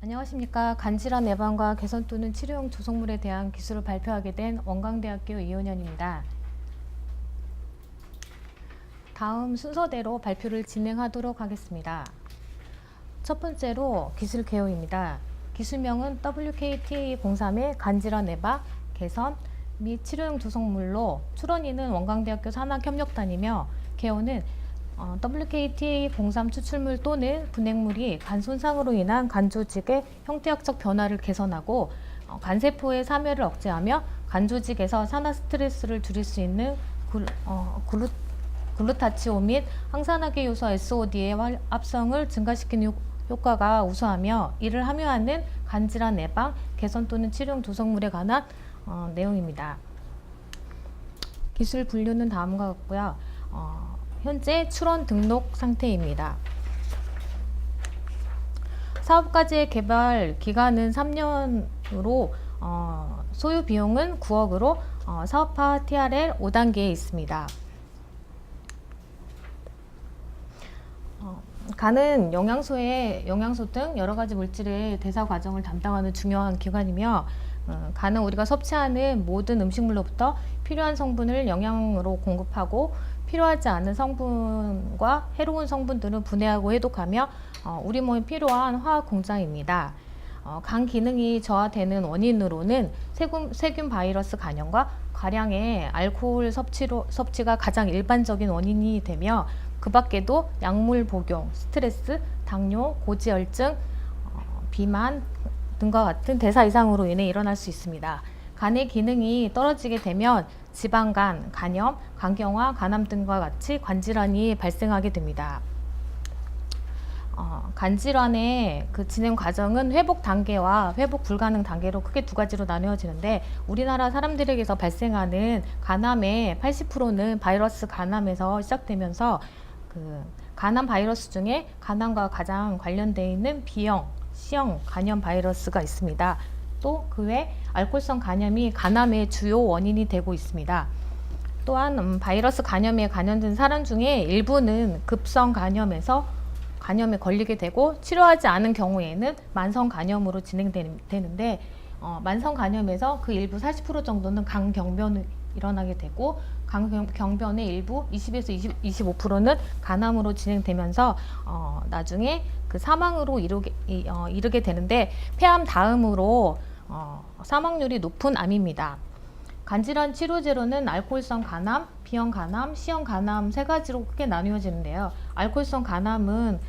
안녕하십니까. 간질환 예방과 개선 또는 치료용 조성물에 대한 기술을 발표하게 된 원광대학교 이은현입니다. 다음 순서대로 발표를 진행하도록 하겠습니다. 첫 번째로 기술 개요입니다. 기술명은 WKTA03의 간질환 예방, 개선 및 치료용 조성물로 출원인은 원광대학교 산학협력단이며 개요는 WKTA03 추출물 또는 분해물이 간 손상으로 인한 간 조직의 형태학적 변화를 개선하고 간세포의 사멸을 억제하며 간 조직에서 산화 스트레스를 줄일 수 있는 글루타치온 및 항산화계 요소 SOD의 합성을 증가시키는 효과가 우수하며 이를 함유하는 간질환 예방, 개선 또는 치료용 조성물에 관한 내용입니다. 기술 분류는 다음과 같고요. 현재 출원 등록 상태입니다. 사업까지의 개발 기간은 3년으로 소요 비용은 9억으로 사업화 TRL 5단계에 있습니다. 간은 영양소 등 여러 가지 물질의 대사 과정을 담당하는 중요한 기관이며 간은 우리가 섭취하는 모든 음식물로부터 필요한 성분을 영양으로 공급하고 필요하지 않은 성분과 해로운 성분들은 분해하고 해독하며 우리 몸에 필요한 화학 공장입니다. 간 기능이 저하되는 원인으로는 세균 바이러스 감염과 과량의 알코올 섭취가 가장 일반적인 원인이 되며 그 밖에도 약물 복용, 스트레스, 당뇨, 고지혈증, 비만 등과 같은 대사 이상으로 인해 일어날 수 있습니다. 간의 기능이 떨어지게 되면 지방간, 간염, 간경화, 간암 등과 같이 관질환이 발생하게 됩니다. 간질환의 그 진행 과정은 회복 단계와 회복 불가능 단계로 크게 두 가지로 나누어지는데 우리나라 사람들에게서 발생하는 간암의 80%는 바이러스 간암에서 시작되면서 그 간암 바이러스 중에 간암과 가장 관련되어 있는 B형, C형 간염 바이러스가 있습니다. 또 그 외 알코올성 간염이 간암의 주요 원인이 되고 있습니다. 또한 바이러스 간염에 감염된 사람 중에 일부는 급성 간염에 걸리게 되고 치료하지 않은 경우에는 만성 간염으로 진행되는데 만성 간염에서 그 일부 40% 정도는 간경변이 일어나게 되고 간경변의 일부 20에서 25%는 간암으로 진행되면서 나중에 그 사망으로 이르게 되는데 폐암 다음으로 사망률이 높은 암입니다. 간질환 치료제로는 알코올성 간암, B형 간암, C형 간암 세 가지로 크게 나누어지는데요. 알코올성 간암은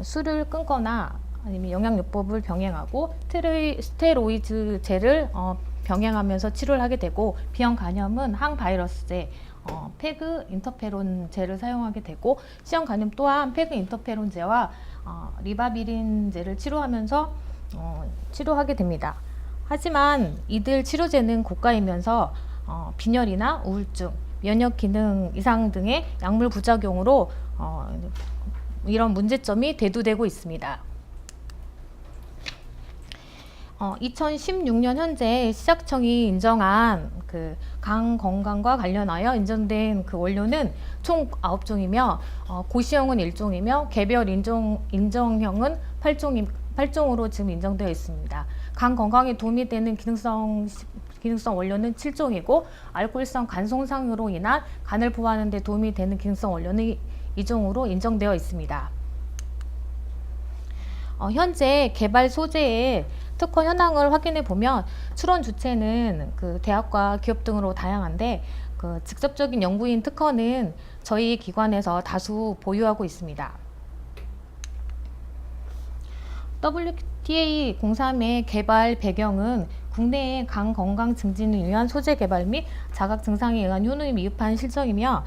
술을 끊거나 아니면 영양요법을 병행하고 스테로이드제를 병행하면서 치료를 하게 되고 B형 간염은 항바이러스제, 페그 인터페론제를 사용하게 되고 C형 간염 또한 페그 인터페론제와 리바비린제를 치료하게 됩니다. 하지만 이들 치료제는 고가이면서 빈혈이나 우울증, 면역 기능 이상 등의 약물 부작용으로 이런 문제점이 대두되고 있습니다. 2016년 현재 시작청이 인정한 그 간 건강과 관련하여 인정된 그 원료는 총 9종이며 고시형은 1종이며 개별 인정형은 8종으로 지금 인정되어 있습니다. 간 건강에 도움이 되는 기능성 원료는 7종이고 알코올성 간 손상으로 인한 간을 보호하는 데 도움이 되는 기능성 원료는 2종으로 인정되어 있습니다. 현재 개발 소재의 특허 현황을 확인해 보면 출원 주체는 그 대학과 기업 등으로 다양한데 그 직접적인 연구인 특허는 저희 기관에서 다수 보유하고 있습니다. WTA 03의 개발 배경은 국내의 간 건강 증진을 위한 소재 개발 및 자각 증상에 의한 효능이 미흡한 실정이며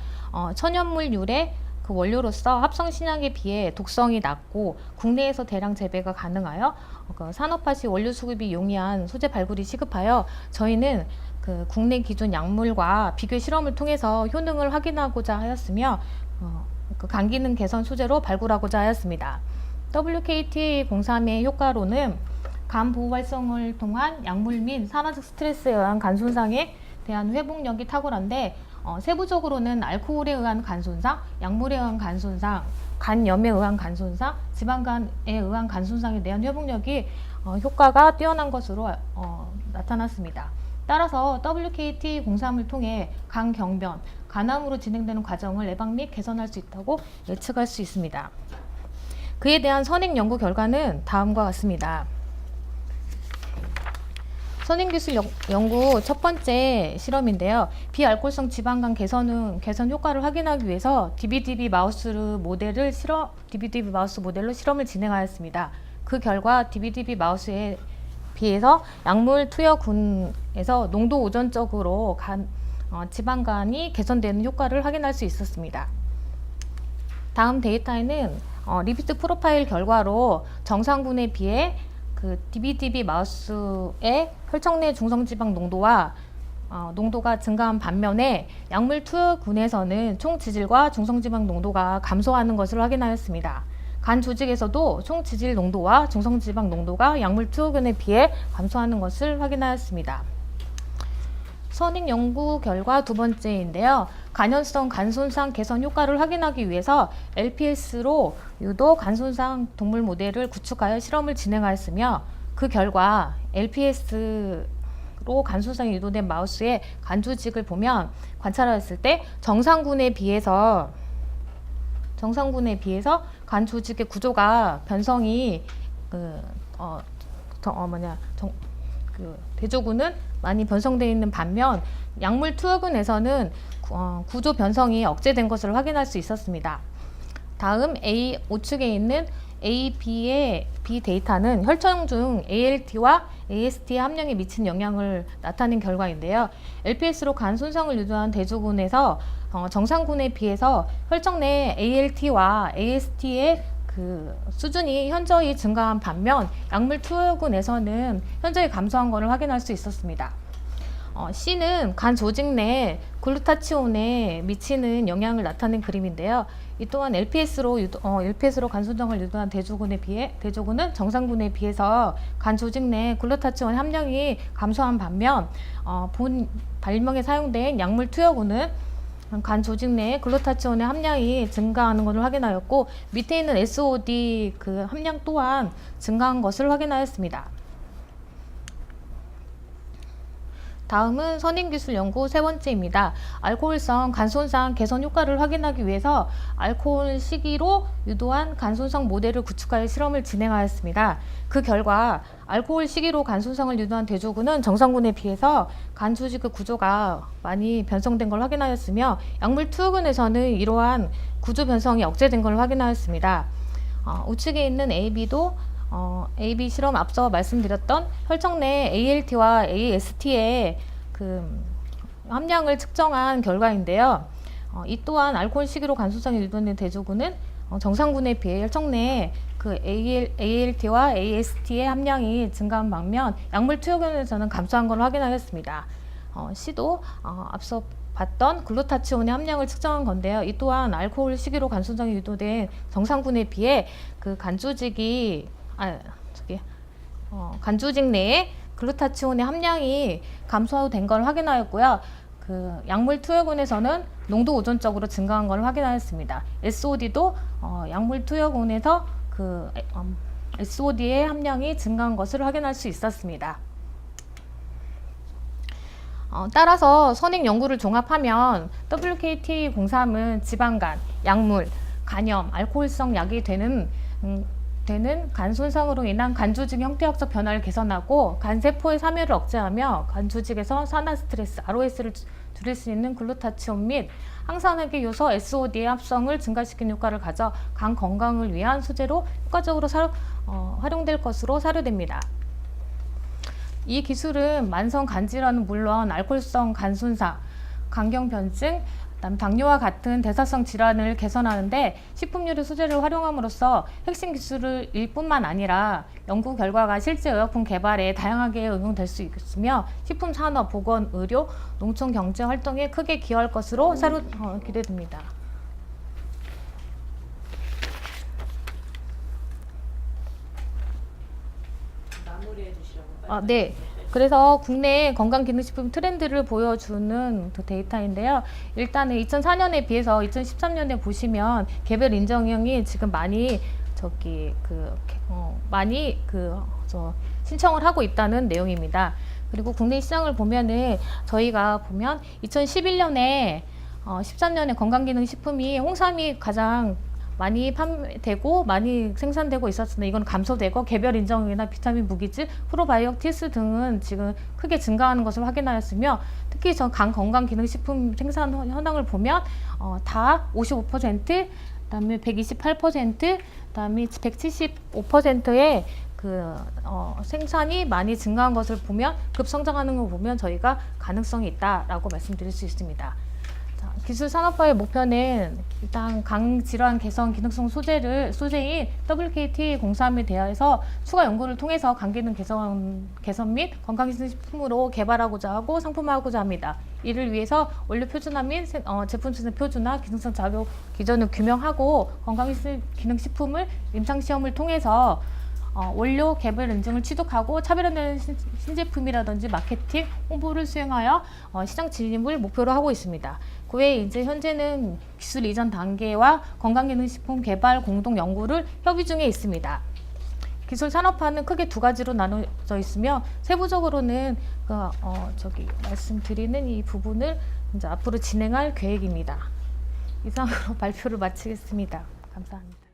천연물 유래 그 원료로서 합성 신약에 비해 독성이 낮고 국내에서 대량 재배가 가능하여 산업화 시 원료 수급이 용이한 소재 발굴이 시급하여 저희는 그 국내 기존 약물과 비교 실험을 통해서 효능을 확인하고자 하였으며 그 간 기능 개선 소재로 발굴하고자 하였습니다. WKTA03의 효과로는 간 보호 활성을 통한 약물 및 산화적 스트레스에 의한 간 손상에 대한 회복력이 탁월한데 세부적으로는 알코올에 의한 간 손상, 약물에 의한 간 손상, 간염에 의한 간 손상, 지방간에 의한 간 손상에 대한 회복력이 효과가 뛰어난 것으로 나타났습니다. 따라서 WKT03을 통해 간 경변, 간암으로 진행되는 과정을 예방 및 개선할 수 있다고 예측할 수 있습니다. 그에 대한 선행 연구 결과는 다음과 같습니다. 선행기술 연구 첫 번째 실험인데요. 비알코올성 지방간 개선 효과를 확인하기 위해서 DBDB 마우스 모델로 실험을 진행하였습니다. 그 결과 DBDB 마우스에 비해서 약물 투여군에서 농도 우선적으로 지방간이 개선되는 효과를 확인할 수 있었습니다. 다음 데이터에는 리피드 프로파일 결과로 정상군에 비해 그 DBDB 마우스의 혈청 내 중성지방 농도가 증가한 반면에 약물 투여군에서는 총 지질과 중성지방 농도가 감소하는 것을 확인하였습니다. 간 조직에서도 총 지질 농도와 중성지방 농도가 약물 투여군에 비해 감소하는 것을 확인하였습니다. 선행 연구 결과 두 번째인데요. 간염성 간손상 개선 효과를 확인하기 위해서 LPS로 유도 간손상 동물 모델을 구축하여 실험을 진행하였으며 그 결과 LPS로 간손상이 유도된 마우스의 간 조직을 보면 관찰하였을 때 정상군에 비해서 간 조직의 구조가 변성이 대조군은 많이 변성되어 있는 반면 약물 투여군에서는 구조 변성이 억제된 것을 확인할 수 있었습니다. 다음 우측에 있는 AB의 B 데이터는 혈청 중 ALT와 AST의 함량에 미친 영향을 나타낸 결과인데요. LPS로 간 손상을 유도한 대조군에서 정상군에 비해서 혈청 내 ALT와 AST의 그 수준이 현저히 증가한 반면 약물 투여군에서는 현저히 감소한 것을 확인할 수 있었습니다. C는 간 조직 내 글루타치온에 미치는 영향을 나타낸 그림인데요. 이 또한 LPS로 간 손상을 유도한 대조군은 정상군에 비해서 간 조직 내 글루타치온 함량이 감소한 반면 본 발명에 사용된 약물 투여군은 간 조직 내에 글루타치온의 함량이 증가하는 것을 확인하였고 밑에 있는 SOD 그 함량 또한 증가한 것을 확인하였습니다. 다음은 선행기술 연구 세 번째입니다. 알코올성 간손상 개선 효과를 확인하기 위해서 알코올 시기로 유도한 간손상 모델을 구축하여 실험을 진행하였습니다. 그 결과 알코올 시기로 간손상을 유도한 대조군은 정상군에 비해서 간 조직의 구조가 많이 변성된 걸 확인하였으며 약물 투여군에서는 이러한 구조 변성이 억제된 걸 확인하였습니다. 우측에 있는 AB도 AB 실험 앞서 말씀드렸던 혈청 내 ALT와 AST의 그 함량을 측정한 결과인데요. 이 또한 알코올 시기로 간손상이 유도된 대조군은 정상군에 비해 혈청 내 그 ALT와 AST의 함량이 증가한 반면 약물 투여군에서는 감소한 것을 확인하였습니다. C도 앞서 봤던 글루타치온의 함량을 측정한 건데요. 이 또한 알코올 시기로 간손상이 유도된 정상군에 비해 그 간 조직 내에 글루타치온의 함량이 감소된 걸 확인하였고요. 그 약물 투여군에서는 농도 우선적으로 증가한 걸 확인하였습니다. SOD도 약물 투여군에서 그 SOD의 함량이 증가한 것을 확인할 수 있었습니다. 따라서 선행 연구를 종합하면 WKT03은 지방간, 약물, 간염, 알코올성 약이 되는 간 손상으로 인한 간 조직 형태학적 변화를 개선하고 간 세포의 사멸을 억제하며 간 조직에서 산화 스트레스, ROS를 줄일 수 있는 글루타치온 및 항산화계 요소 SOD의 합성을 증가시키는 효과를 가져 간 건강을 위한 소재로 효과적으로 활용될 것으로 사료됩니다. 이 기술은 만성 간질환은 물론 알코올성 간 손상, 간경변증, 당뇨와 같은 대사성 질환을 개선하는데 식품유래 소재를 활용함으로써 핵심 기술일 뿐만 아니라 연구 결과가 실제 의약품 개발에 다양하게 응용될 수 있으며 식품 산업, 보건, 의료, 농촌 경제 활동에 크게 기여할 것으로 기대됩니다. 마무리해 주시려고. 네. 그래서 국내 건강기능식품 트렌드를 보여주는 그 데이터인데요. 일단은 2004년에 비해서 2013년에 보시면 개별 인정형이 지금 많이 신청을 하고 있다는 내용입니다. 그리고 국내 시장을 보면은 저희가 보면 2011년에 13년에 건강기능식품이 홍삼이 가장 많이 판매되고 많이 생산되고 있었으나 이건 감소되고 개별 인정이나 비타민 무기질, 프로바이오틱스 등은 지금 크게 증가하는 것을 확인하였으며 특히 저 건강기능식품 생산 현황을 보면 다 55%, 그다음에 128%, 그다음에 175%의 생산이 많이 증가한 것을 보면 급성장하는 걸 보면 저희가 가능성이 있다라고 말씀드릴 수 있습니다. 기술 산업화의 목표는 일단 강질환 개선 기능성 소재인 WKT03에 대하여서 추가 연구를 통해서 강기능 개선 및 건강기능식품으로 개발하고자 하고 상품화하고자 합니다. 이를 위해서 원료 표준화 및 제품 생산 표준화, 기능성 작용 기준을 규명하고 건강기능식품을 임상시험을 통해서 원료 개발 인증을 취득하고 차별화된 신제품이라든지 마케팅, 홍보를 수행하여 시장 진입을 목표로 하고 있습니다. 그 외에 이제 현재는 기술 이전 단계와 건강기능식품 개발 공동 연구를 협의 중에 있습니다. 기술 산업화는 크게 두 가지로 나눠져 있으며 세부적으로는 말씀드리는 이 부분을 이제 앞으로 진행할 계획입니다. 이상으로 발표를 마치겠습니다. 감사합니다.